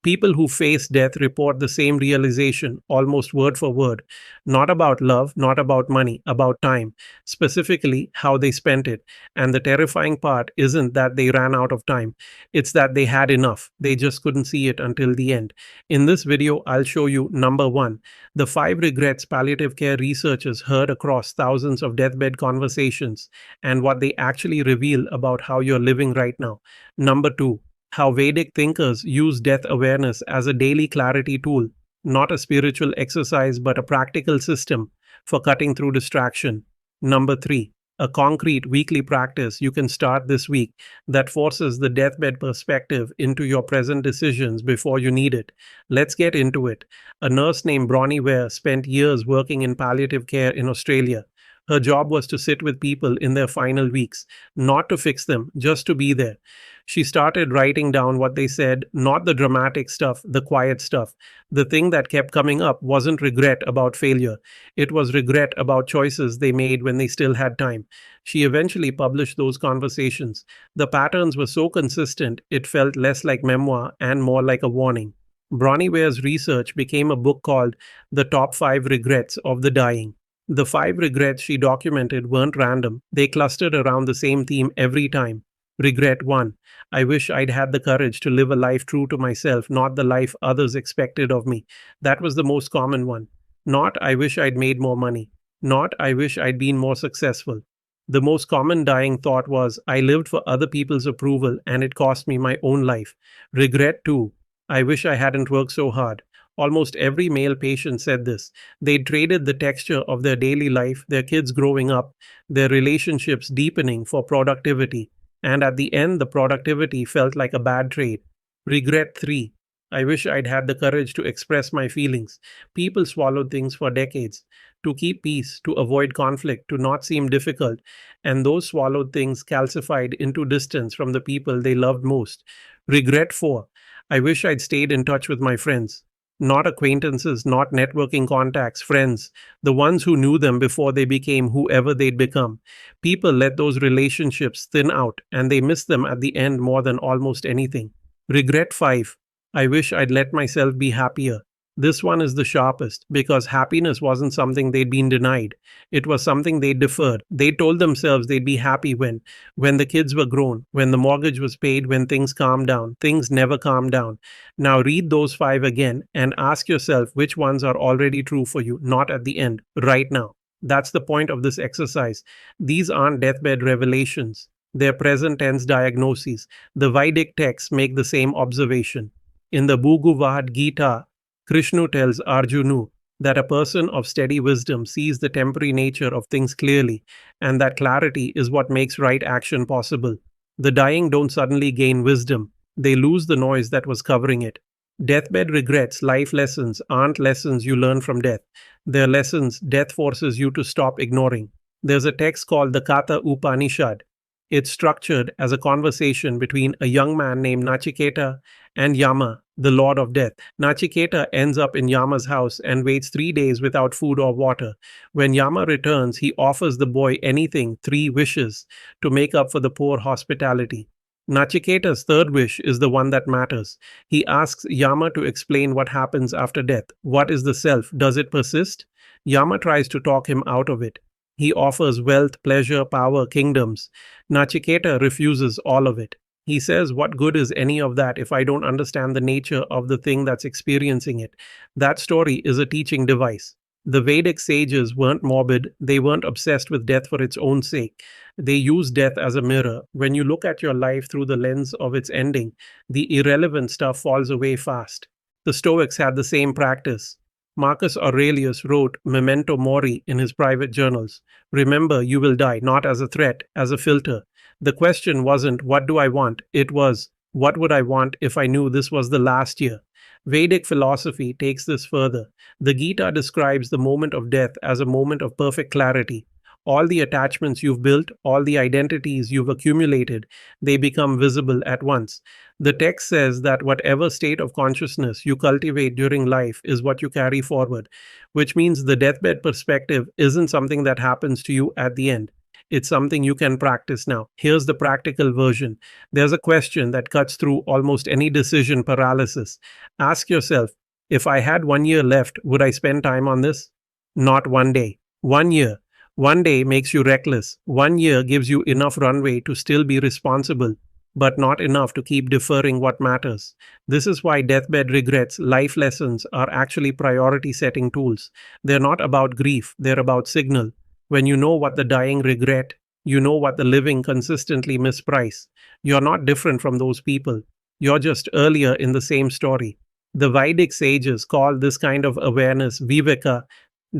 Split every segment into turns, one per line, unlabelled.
People who face death report the same realization, almost word for word. Not about love, not about money, about time, specifically how they spent it. And the terrifying part isn't that they ran out of time, it's that they had enough. They just couldn't see it until the end. In this video, I'll show you number one, the 5 regrets palliative care researchers heard across thousands of deathbed conversations and what they actually reveal about how you're living right now. Number two, how Vedic thinkers use death awareness as a daily clarity tool, not a spiritual exercise but a practical system for cutting through distraction. Number three, a concrete weekly practice you can start this week that forces the deathbed perspective into your present decisions before you need it. Let's get into it. A nurse named Bronnie Ware spent years working in palliative care in Australia. Her job was to sit with people in their final weeks, not to fix them, just to be there. She started writing down what they said, not the dramatic stuff, the quiet stuff. The thing that kept coming up wasn't regret about failure. It was regret about choices they made when they still had time. She eventually published those conversations. The patterns were so consistent, it felt less like memoir and more like a warning. Bronnie Ware's research became a book called The Top 5 Regrets of the Dying. The 5 regrets she documented weren't random. They clustered around the same theme every time. Regret 1. I wish I'd had the courage to live a life true to myself, not the life others expected of me. That was the most common one. Not I wish I'd made more money. Not I wish I'd been more successful. The most common dying thought was I lived for other people's approval and it cost me my own life. Regret 2. I wish I hadn't worked so hard. Almost every male patient said this. They traded the texture of their daily life, their kids growing up, their relationships deepening for productivity. And at the end, the productivity felt like a bad trade. Regret 3. I wish I'd had the courage to express my feelings. People swallowed things for decades. To keep peace, to avoid conflict, to not seem difficult. And those swallowed things calcified into distance from the people they loved most. Regret 4. I wish I'd stayed in touch with my friends. Not acquaintances, not networking contacts, friends, the ones who knew them before they became whoever they'd become. People let those relationships thin out, and they miss them at the end more than almost anything. Regret 5. I wish I'd let myself be happier. This one is the sharpest, because happiness wasn't something they'd been denied. It was something they deferred. They told themselves they'd be happy when the kids were grown, when the mortgage was paid, when things calmed down. Things never calmed down. Now read those 5 again and ask yourself which ones are already true for you, not at the end, right now. That's the point of this exercise. These aren't deathbed revelations. They're present tense diagnoses. The Vedic texts make the same observation. In the Bhagavad Gita, Krishna tells Arjuna that a person of steady wisdom sees the temporary nature of things clearly, and that clarity is what makes right action possible. The dying don't suddenly gain wisdom, they lose the noise that was covering it. Deathbed regrets, life lessons, aren't lessons you learn from death. They're lessons death forces you to stop ignoring. There's a text called the Katha Upanishad. It's structured as a conversation between a young man named Nachiketa and Yama, the Lord of Death. Nachiketa ends up in Yama's house and waits 3 days without food or water. When Yama returns, he offers the boy anything, 3 wishes, to make up for the poor hospitality. Nachiketa's third wish is the one that matters. He asks Yama to explain what happens after death. What is the self? Does it persist? Yama tries to talk him out of it. He offers wealth, pleasure, power, kingdoms. Nachiketa refuses all of it. He says, what good is any of that if I don't understand the nature of the thing that's experiencing it? That story is a teaching device. The Vedic sages weren't morbid, they weren't obsessed with death for its own sake. They used death as a mirror. When you look at your life through the lens of its ending, the irrelevant stuff falls away fast. The Stoics had the same practice. Marcus Aurelius wrote Memento Mori in his private journals. Remember, you will die, not as a threat, as a filter. The question wasn't, what do I want? It was, what would I want if I knew this was the last year? Vedic philosophy takes this further. The Gita describes the moment of death as a moment of perfect clarity. All the attachments you've built, all the identities you've accumulated, they become visible at once. The text says that whatever state of consciousness you cultivate during life is what you carry forward, which means the deathbed perspective isn't something that happens to you at the end. It's something you can practice now. Here's the practical version. There's a question that cuts through almost any decision paralysis. Ask yourself, if I had 1 year left, would I spend time on this? Not 1 day. 1 year. 1 day makes you reckless. 1 year gives you enough runway to still be responsible, but not enough to keep deferring what matters. This is why deathbed regrets, life lessons, are actually priority setting tools. They're not about grief, they're about signal. When you know what the dying regret, you know what the living consistently misprice. You're not different from those people. You're just earlier in the same story. The Vedic sages call this kind of awareness viveka,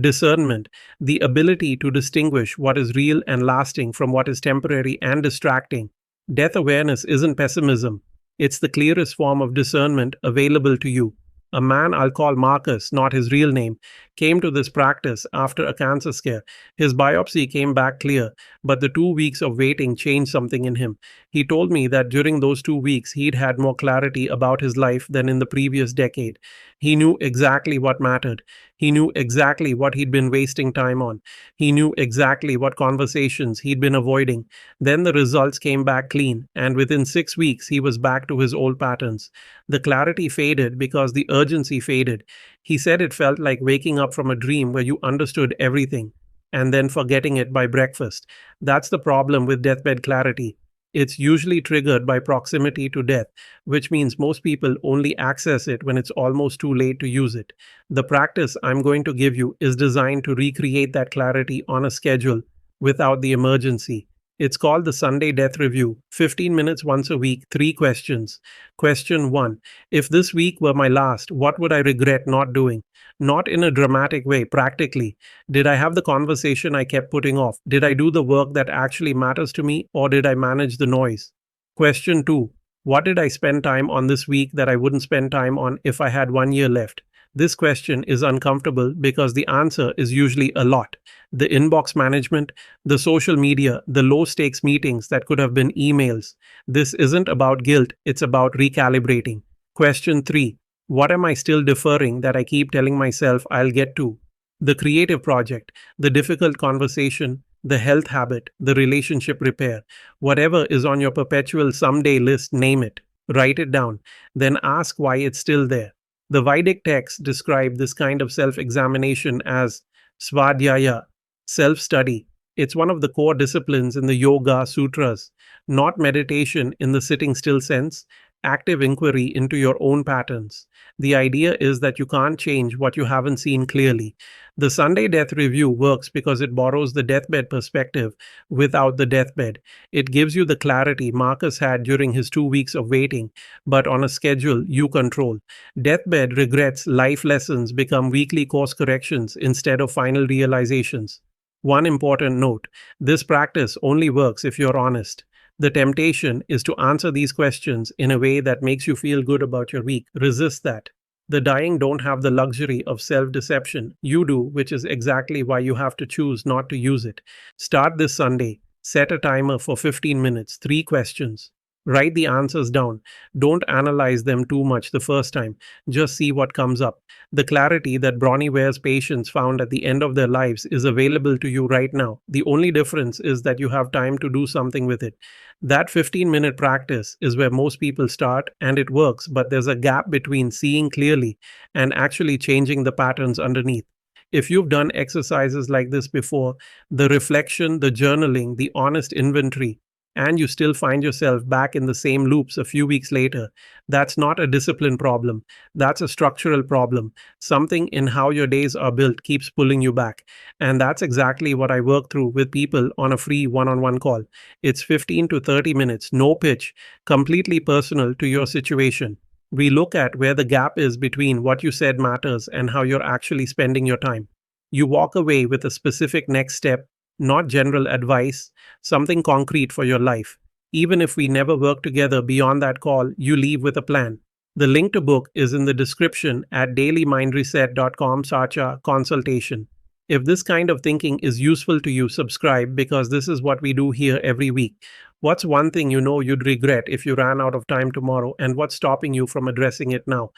discernment, the ability to distinguish what is real and lasting from what is temporary and distracting. Death awareness isn't pessimism, it's the clearest form of discernment available to you. A man I'll call Marcus, not his real name, came to this practice after a cancer scare. His biopsy came back clear, but the 2 weeks of waiting changed something in him. He told me that during those 2 weeks, he'd had more clarity about his life than in the previous decade. He knew exactly what mattered. He knew exactly what he'd been wasting time on. He knew exactly what conversations he'd been avoiding. Then the results came back clean, and within 6 weeks, he was back to his old patterns. The clarity faded because the urgency faded. He said it felt like waking up from a dream where you understood everything and then forgetting it by breakfast. That's the problem with deathbed clarity. It's usually triggered by proximity to death, which means most people only access it when it's almost too late to use it. The practice I'm going to give you is designed to recreate that clarity on a schedule without the emergency. It's called the Sunday Death Review. 15 minutes once a week, 3 questions. Question 1. If this week were my last, what would I regret not doing? Not in a dramatic way, practically. Did I have the conversation I kept putting off? Did I do the work that actually matters to me, or did I manage the noise? Question 2. What did I spend time on this week that I wouldn't spend time on if I had 1 year left? This question is uncomfortable because the answer is usually a lot. The inbox management, the social media, the low stakes meetings that could have been emails. This isn't about guilt, it's about recalibrating. Question 3. What am I still deferring that I keep telling myself I'll get to? The creative project, the difficult conversation, the health habit, the relationship repair. Whatever is on your perpetual someday list, name it. Write it down. Then ask why it's still there. The Vedic texts describe this kind of self-examination as svadhyaya, self-study. It's one of the core disciplines in the Yoga Sutras, not meditation in the sitting still sense, active inquiry into your own patterns. The idea is that you can't change what you haven't seen clearly. The Sunday Death Review works because it borrows the deathbed perspective without the deathbed. It gives you the clarity Marcus had during his 2 weeks of waiting, but on a schedule you control. Deathbed regrets, life lessons become weekly course corrections instead of final realizations. One important note: this practice only works if you're honest. The temptation is to answer these questions in a way that makes you feel good about your week. Resist that. The dying don't have the luxury of self-deception. You do, which is exactly why you have to choose not to use it. Start this Sunday. Set a timer for 15 minutes, 3 questions. Write the answers down. Don't analyze them too much the first time. Just see what comes up. The clarity that Bronnie Ware's patients found at the end of their lives is available to you right now. The only difference is that you have time to do something with it. That 15-minute practice is where most people start, and it works, but there's a gap between seeing clearly and actually changing the patterns underneath. If you've done exercises like this before, the reflection, the journaling, the honest inventory, and you still find yourself back in the same loops a few weeks later, that's not a discipline problem. That's a structural problem. Something in how your days are built keeps pulling you back. And that's exactly what I work through with people on a free one-on-one call. It's 15 to 30 minutes, no pitch, completely personal to your situation. We look at where the gap is between what you said matters and how you're actually spending your time. You walk away with a specific next step, not general advice, something concrete for your life. Even if we never work together beyond that call, you leave with a plan. The link to book is in the description at dailymindreset.com/consultation. If this kind of thinking is useful to you, subscribe, because this is what we do here every week. What's one thing you know you'd regret if you ran out of time tomorrow, and what's stopping you from addressing it now?